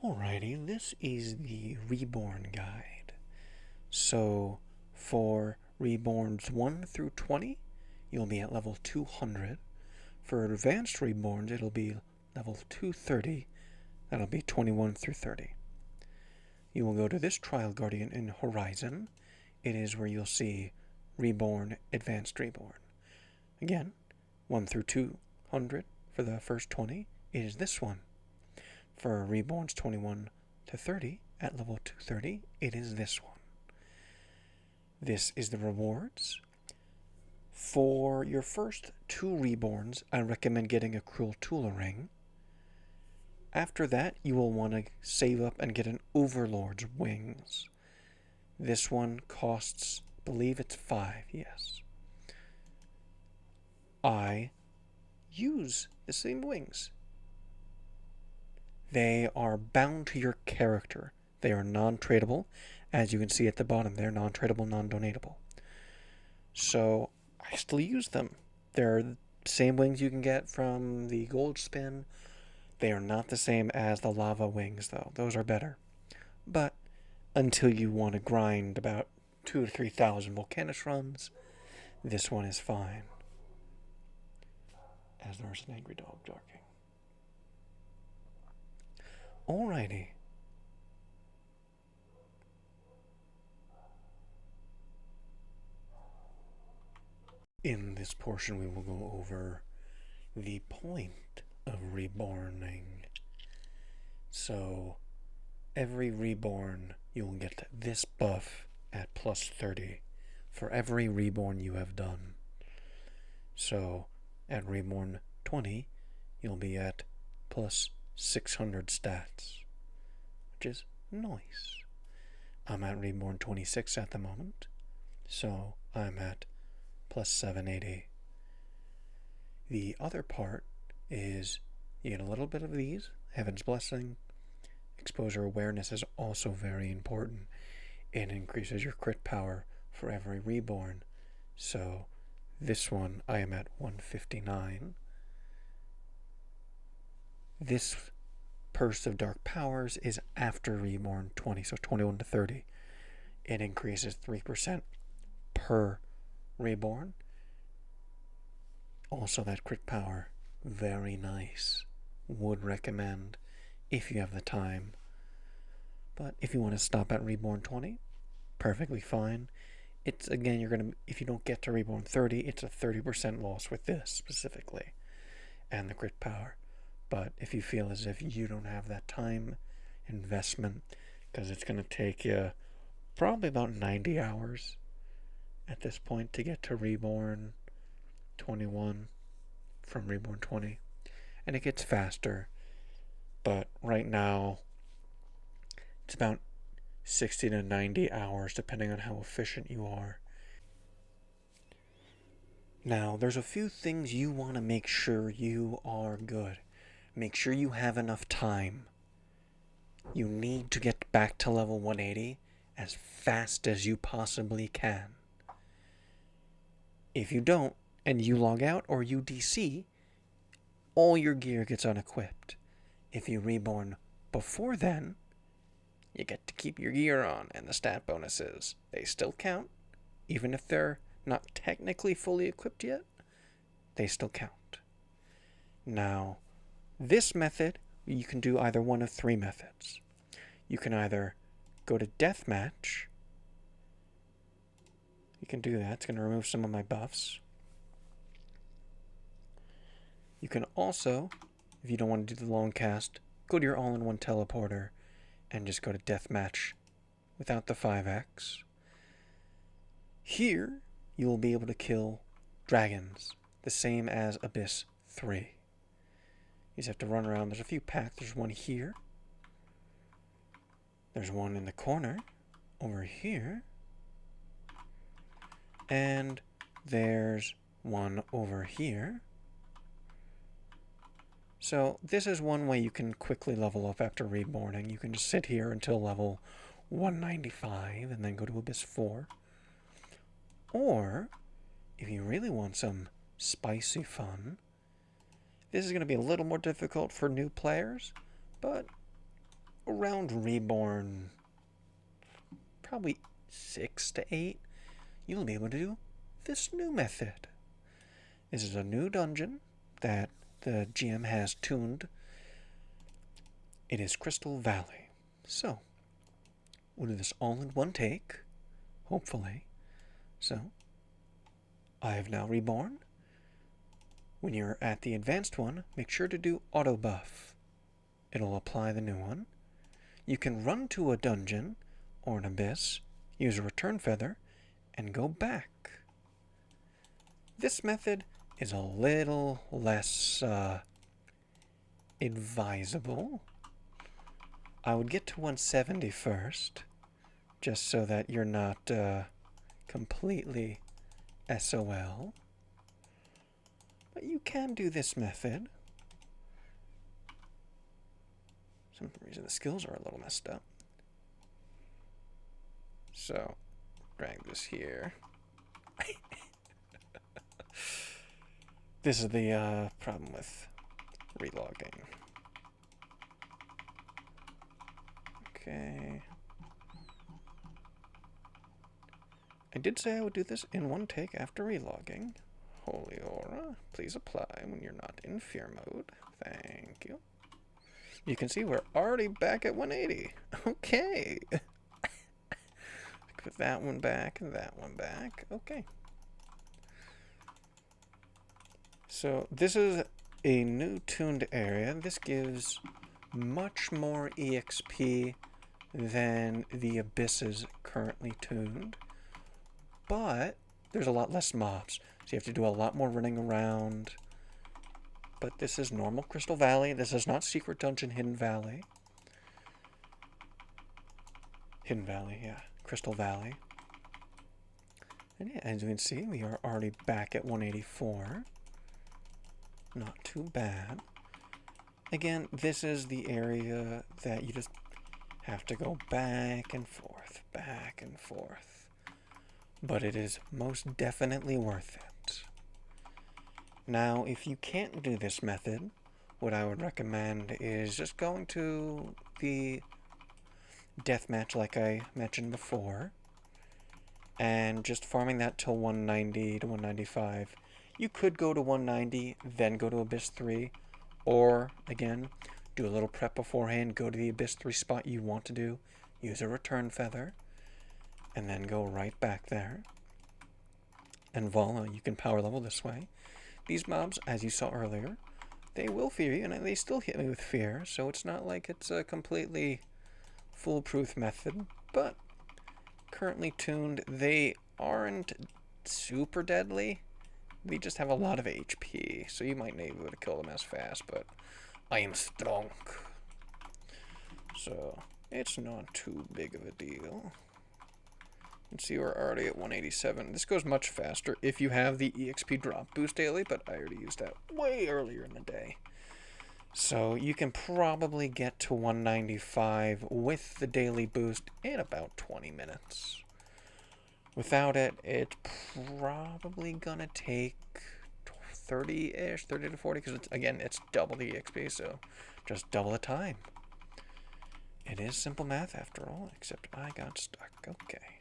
Alrighty, this is the Reborn guide. So for Reborns 1 through 20, you'll be at level 200. For Advanced Reborns, it'll be level 230. That'll be 21 through 30. You will go to this Trial Guardian in Horizon. It is where you'll see Reborn, Advanced Reborn. Again, 1 through 200 for the first 20. It is this one. For Reborns 21 to 30, at level 230, it is this one. This is the rewards. For your first 2 Reborns, I recommend getting a Cruel Tula ring. After that, you will want to save up and get an Overlord's wings. This one costs, I believe it's 5, yes. I use the same wings. They are bound to your character. They are non-tradable. As you can see at the bottom, they're non-tradable, non-donatable. So I still use them. They're the same wings you can get from the gold spin. They are not the same as the lava wings, though. Those are better. But until you want to grind about 2,000 to 3,000 Volcanus runs, this one is fine. As there's an angry dog barking. Alrighty. In this portion, we will go over the point of reborning. So, every reborn, you will get this buff at plus 30 for every reborn you have done. So, at reborn 20, you'll be at plus 600 stats, which is nice. I'm at Reborn 26 at the moment, so I'm at plus 780. The other part is you get a little bit of these. Heaven's Blessing. Exposure awareness is also very important. It increases your crit power for every Reborn. So this one I am at 159. This Purse of Dark Powers is after Reborn 20, so 21 to 30. It increases 3% per Reborn. Also, that crit power, very nice. Would recommend if you have the time. But if you want to stop at Reborn 20, perfectly fine. It's again, if you don't get to Reborn 30, it's a 30% loss with this specifically, and the crit power. But if you feel as if you don't have that time investment, because it's going to take you probably about 90 hours at this point to get to Reborn 21 from Reborn 20. And it gets faster. But right now, it's about 60 to 90 hours, depending on how efficient you are. Now, there's a few things you want to make sure you are good. Make sure you have enough time. You need to get back to level 180 as fast as you possibly can. If you don't, and you log out or you DC, all your gear gets unequipped. If you reborn before then, you get to keep your gear on, and the stat bonuses, they still count. Even if they're not technically fully equipped yet, they still count. Now, this method, you can do either one of 3 methods. You can either go to Deathmatch. You can do that. It's going to remove some of my buffs. You can also, if you don't want to do the long cast, go to your all-in-one teleporter and just go to Deathmatch without the 5x. Here, you will be able to kill dragons, the same as Abyss 3. You just have to run around. There's a few packs. There's one here. There's one in the corner over here. And there's one over here. So this is one way you can quickly level up after reborning. You can just sit here until level 195 and then go to Abyss 4. Or, if you really want some spicy fun, this is going to be a little more difficult for new players, but around Reborn, probably 6 to 8, you'll be able to do this new method. This is a new dungeon that the GM has tuned. It is Crystal Valley. So, we'll do this all in one take, hopefully. So, I have now reborn. When you're at the advanced one, make sure to do auto buff. It'll apply the new one. You can run to a dungeon or an abyss, use a return feather, and go back. This method is a little less advisable. I would get to 170 first, just so that you're not completely SOL. But you can do this method. For some reason the skills are a little messed up. So, drag this here. This is the problem with relogging. Okay. I did say I would do this in one take after relogging. Holy Aura, please apply when you're not in fear mode. Thank you. You can see we're already back at 180. Okay. Put that one back and that one back. Okay. So this is a new tuned area. This gives much more EXP than the Abyss currently tuned. But there's a lot less mobs. So you have to do a lot more running around. But this is normal Crystal Valley. This is not Secret Dungeon Hidden Valley. Hidden Valley, yeah. Crystal Valley. And yeah, as you can see, we are already back at 184. Not too bad. Again, this is the area that you just have to go back and forth, back and forth. But it is most definitely worth it. Now, if you can't do this method, what I would recommend is just going to the deathmatch like I mentioned before, and just farming that till 190 to 195. You could go to 190, then go to Abyss 3, or, again, do a little prep beforehand, go to the Abyss 3 spot you want to do, use a return feather, and then go right back there. And voila, you can power level this way. These mobs, as you saw earlier, they will fear you, and they still hit me with fear, so it's not like it's a completely foolproof method, but currently tuned, they aren't super deadly. They just have a lot of HP, so you might not be able to kill them as fast, but I am strong. So, it's not too big of a deal. You can see we're already at 187. This goes much faster if you have the EXP drop boost daily, but I already used that way earlier in the day. So you can probably get to 195 with the daily boost in about 20 minutes. Without it, it's probably gonna take 30-ish, 30 to 40, because again, it's double the EXP, so just double the time. It is simple math after all, except I got stuck. Okay.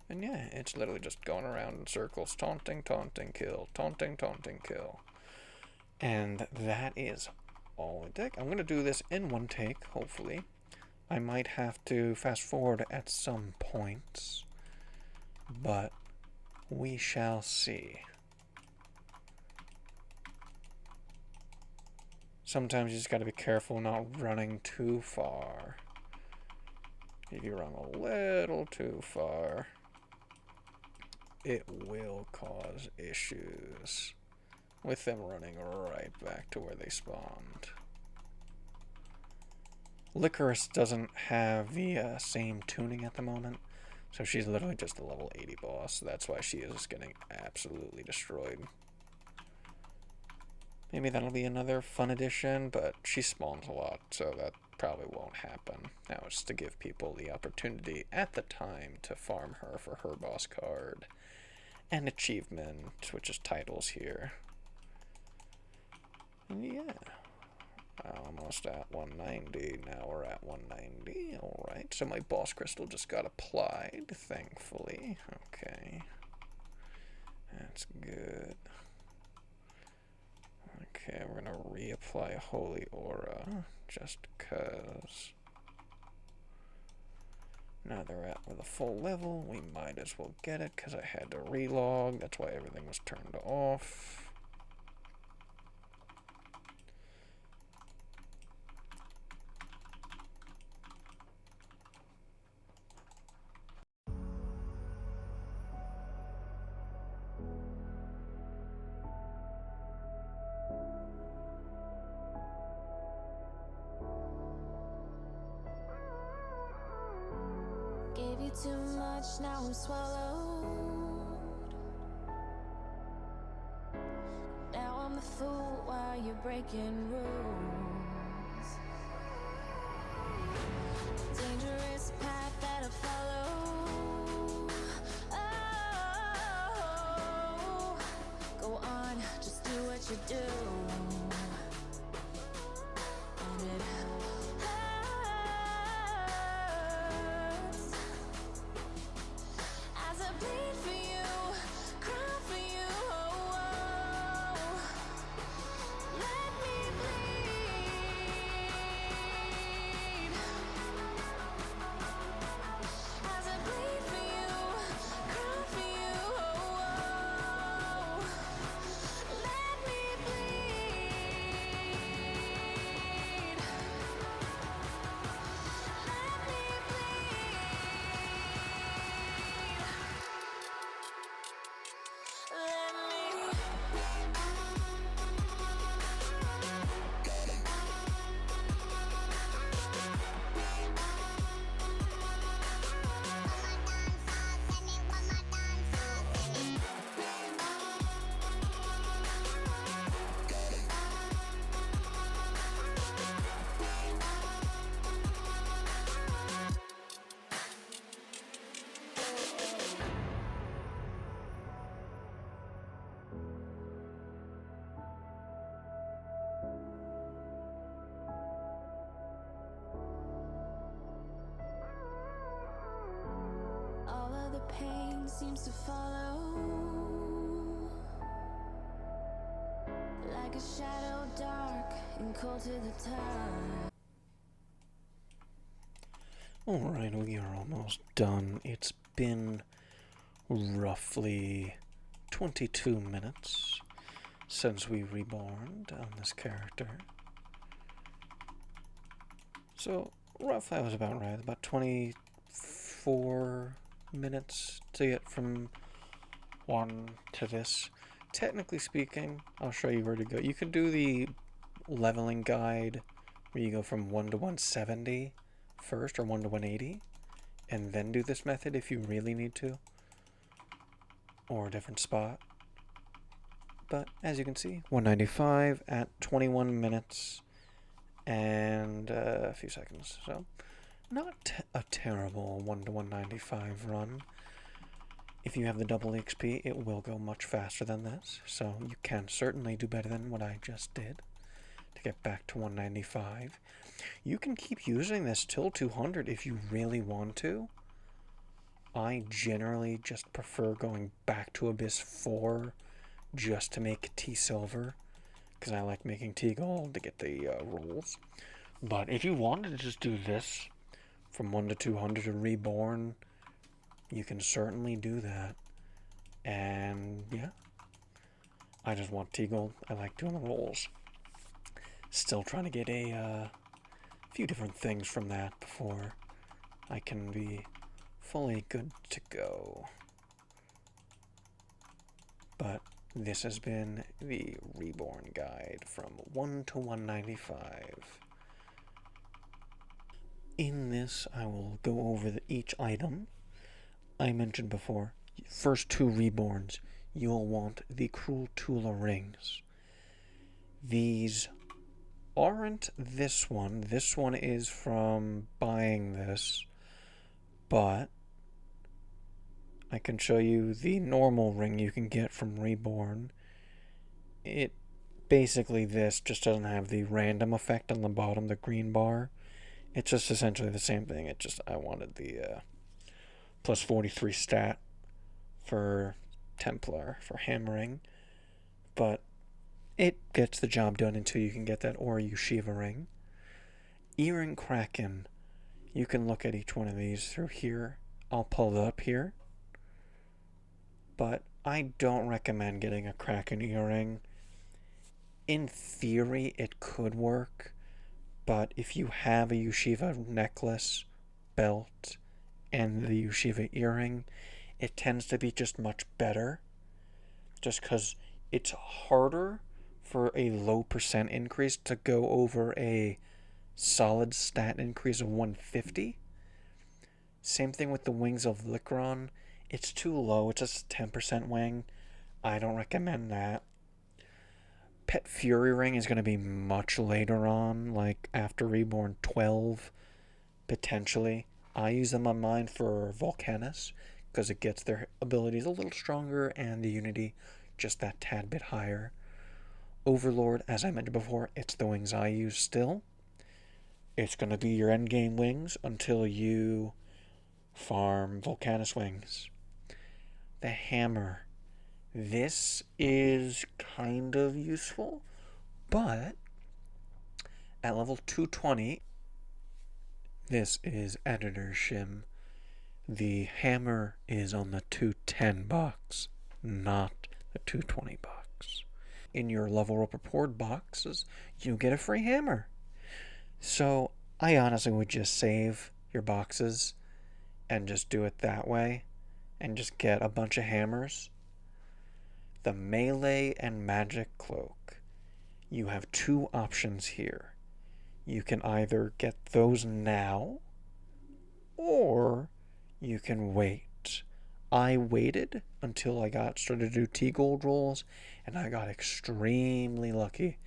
And yeah, it's literally just going around in circles, taunting, taunting, kill, taunting, taunting, kill. And that is all it takes. I'm going to do this in one take, hopefully. I might have to fast forward at some points, but we shall see. Sometimes you just got to be careful not running too far. If you run a little too far, it will cause issues with them running right back to where they spawned. Licorice doesn't have the same tuning at the moment, so she's literally just a level 80 boss. So that's why she is getting absolutely destroyed. Maybe that'll be another fun addition, but she spawns a lot, so that probably won't happen. Now it's to give people the opportunity at the time to farm her for her boss card and achievement, which is titles here. And yeah, Almost at 190. Now we're at 190. Alright, so my boss crystal just got applied, thankfully. Okay. That's good. Okay, we're gonna reapply Holy Aura, just because. Now they're at with a full level. We might as well get it, because I had to relog. That's why everything was turned off. Gave you too much, now I'm swallowed. Now I'm the fool while you're breaking rules. Dangerous path that I follow. Oh, go on, just do what you do. And it hurts as I bleed for you, cry for you. Let me bleed as I bleed for you, cry for you. Let me bleed. Let me all of the pain seems to follow like a shadow, dark and cold to the touch. Alright, we are almost done. It's been roughly 22 minutes since we reborned on this character. So, roughly I was about right. About 24 minutes to get from one to this. Technically speaking, I'll show you where to go. You can do the leveling guide where you go from 1 to 170 first, or 1 to 180, and then do this method if you really need to, or a different spot. But as you can see, 195 at 21 minutes and a few seconds. So not a terrible 1 to 195 run. If you have the double XP, it will go much faster than this. So you can certainly do better than what I just did to get back to 195. You can keep using this till 200 if you really want to. I generally just prefer going back to Abyss 4 just to make T Silver, because I like making T Gold to get the rolls. But if you wanted to just do this from 1 to 200 to Reborn, you can certainly do that. And yeah, I just want T Gold. I like doing the rolls. Still trying to get a few different things from that before I can be fully good to go. But this has been the Reborn guide from 1 to 195. In this, I will go over each item. I mentioned before, first 2 Reborns, you'll want the Cruel Tula rings. These aren't this one. This one is from buying this, but I can show you the normal ring you can get from Reborn. It Basically, this just doesn't have the random effect on the bottom, the green bar. It's just essentially the same thing. It just, I wanted the plus 43 stat for Templar, for hammering. But it gets the job done until you can get that Aura Yeshiva ring. Earring Kraken. You can look at each one of these through here. I'll pull it up here. But I don't recommend getting a Kraken earring. In theory, it could work. But if you have a Yeshiva necklace, belt, and the Yeshiva earring, it tends to be just much better. Just because it's harder for a low percent increase to go over a solid stat increase of 150. Same thing with the wings of Licron. It's too low. It's just a 10% wing. I don't recommend that. Pet Fury Ring is going to be much later on, like after Reborn 12, potentially. I use them on mine for Volcanus, because it gets their abilities a little stronger and the Unity just that tad bit higher. Overlord, as I mentioned before, it's the wings I use still. It's going to be your endgame wings until you farm Volcanus wings. The Hammer. This is kind of useful, but at level 220, this is Editor Shim. The Hammer is on the 210 box, not the 220 box. In your level up report boxes, you get a free hammer. So I honestly would just save your boxes and just do it that way and just get a bunch of hammers. The melee and magic cloak. You have two options here. You can either get those now or you can wait. I waited until I started to do T-Gold rolls, and I got extremely lucky,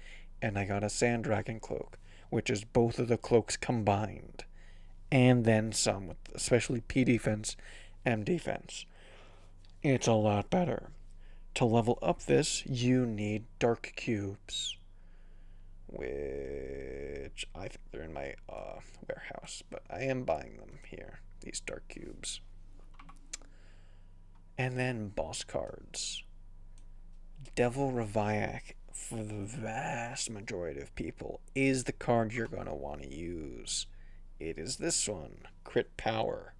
and I got a Sand Dragon cloak, which is both of the cloaks combined, and then some, with especially P defense, M defense. It's a lot better. To level up this, you need dark cubes, which I think they're in my warehouse, but I am buying them here, these dark cubes. And then boss cards. Devil Reviac, for the vast majority of people, is the card you're going to want to use. It is this one, Crit Power.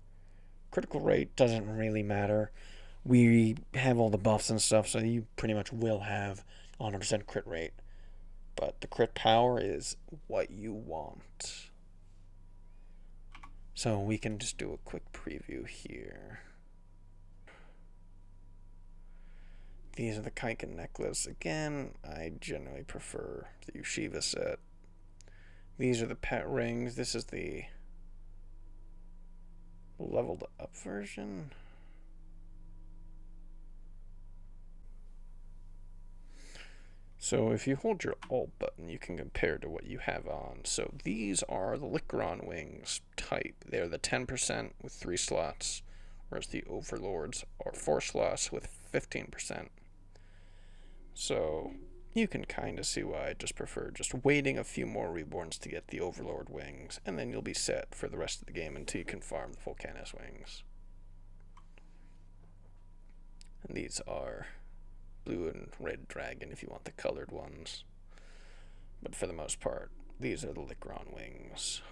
Critical rate doesn't really matter. We have all the buffs and stuff, so you pretty much will have 100% crit rate. But the crit power is what you want. So we can just do a quick preview here. These are the Kaiken necklace. Again, I generally prefer the Yeshiva set. These are the pet rings. This is the leveled up version. So if you hold your Alt button, you can compare to what you have on. So these are the Licron wings type. They're the 10% with 3 slots, whereas the Overlords are 4 slots with 15%. So you can kind of see why I just prefer just waiting a few more Reborns to get the Overlord wings, and then you'll be set for the rest of the game until you can farm the Volcanus wings. And these are blue and red dragon if you want the colored ones. But for the most part, these are the Licron wings.